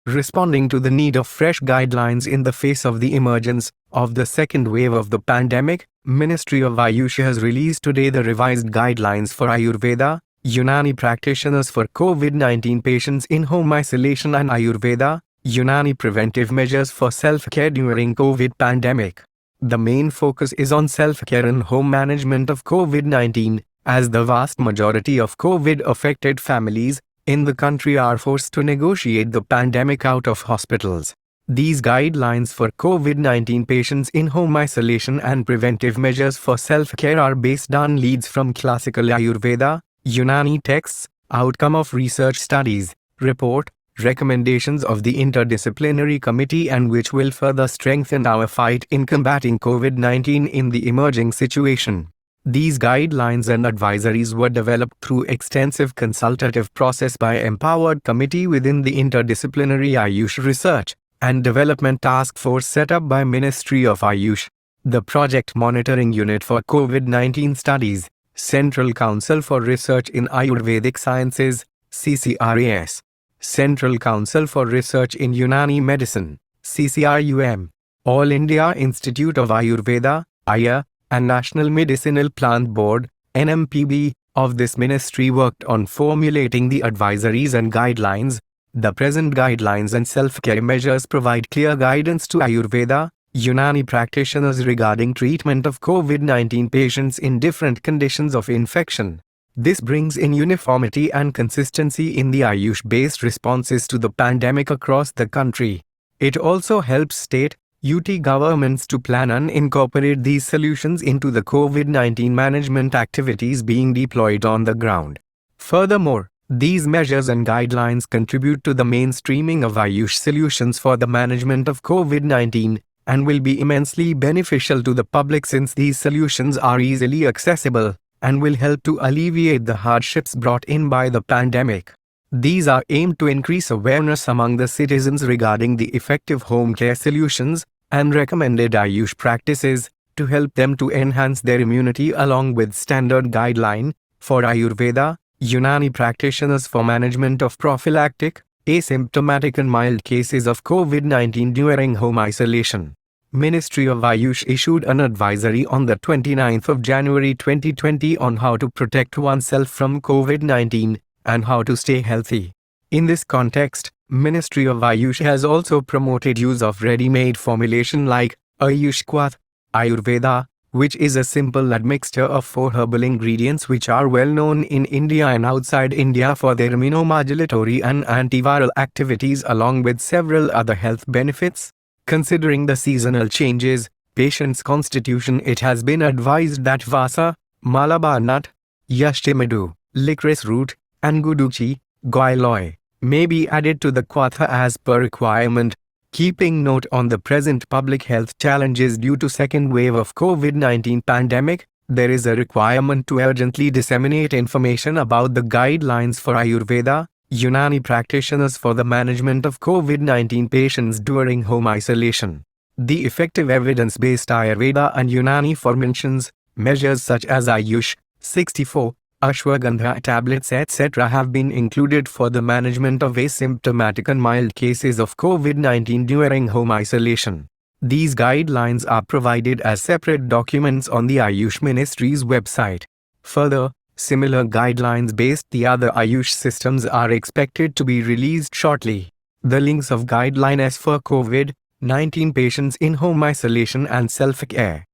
Responding to the need of fresh guidelines in the face of the emergence of the second wave of the pandemic, Ministry of Ayush has released today the revised guidelines for Ayurveda Unani practitioners for COVID-19 patients in home isolation and Ayurveda Unani preventive measures for self-care during COVID pandemic. The main focus is on self-care and home management of COVID-19, as the vast majority of COVID-affected families in the country are forced to negotiate the pandemic out of hospitals. These guidelines for COVID-19 patients in home isolation and preventive measures for self-care are based on leads from classical Ayurveda Unani texts, outcome of research studies, report, recommendations of the Interdisciplinary Committee, and which will further strengthen our fight in combating COVID-19 in the emerging situation. These guidelines and advisories were developed through extensive consultative process by empowered committee within the Interdisciplinary Ayush Research and Development Task Force set up by Ministry of Ayush, the Project Monitoring Unit for COVID-19 Studies, Central Council for Research in Ayurvedic Sciences, CCRAS, Central Council for Research in Unani Medicine, CCRUM, All India Institute of Ayurveda, AYA, and National Medicinal Plant Board, NMPB, of this ministry worked on formulating the advisories and guidelines. The present guidelines and self-care measures provide clear guidance to Ayurveda Unani practitioners regarding treatment of COVID-19 patients in different conditions of infection. This brings in uniformity and consistency in the Ayush-based responses to the pandemic across the country. It also helps state, UT governments to plan and incorporate these solutions into the COVID-19 management activities being deployed on the ground. Furthermore, these measures and guidelines contribute to the mainstreaming of Ayush solutions for the management of COVID-19, and will be immensely beneficial to the public since these solutions are easily accessible and will help to alleviate the hardships brought in by the pandemic. These are aimed to increase awareness among the citizens regarding the effective home care solutions and recommended Ayush practices to help them to enhance their immunity along with standard guideline for Ayurveda Unani practitioners for management of prophylactic, asymptomatic and mild cases of COVID-19 during home isolation. Ministry of Ayush issued an advisory on the 29th of January 2020 on how to protect oneself from COVID-19 and how to stay healthy. In this context, Ministry of Ayush has also promoted use of ready-made formulation like Ayush Kwath, Ayurveda, which is a simple admixture of 4 herbal ingredients which are well known in India and outside India for their immunomodulatory and antiviral activities along with several other health benefits. Considering the seasonal changes, patient's constitution, it has been advised that Vasa, Malabar nut, Yashtimadu, licorice root, and Guduchi, Guailoy, may be added to the Kwatha as per requirement. Keeping note on the present public health challenges due to second wave of COVID-19 pandemic, there is a requirement to urgently disseminate information about the guidelines for Ayurveda Unani practitioners for the management of COVID-19 patients during home isolation. The effective evidence-based Ayurveda and Unani formulations, measures such as Ayush 64, Ashwagandha tablets etc. have been included for the management of asymptomatic and mild cases of COVID-19 during home isolation. These guidelines are provided as separate documents on the Ayush Ministry's website. Further, similar guidelines based the other Ayush systems are expected to be released shortly. The links of guidelines for COVID-19 patients in home isolation and self-care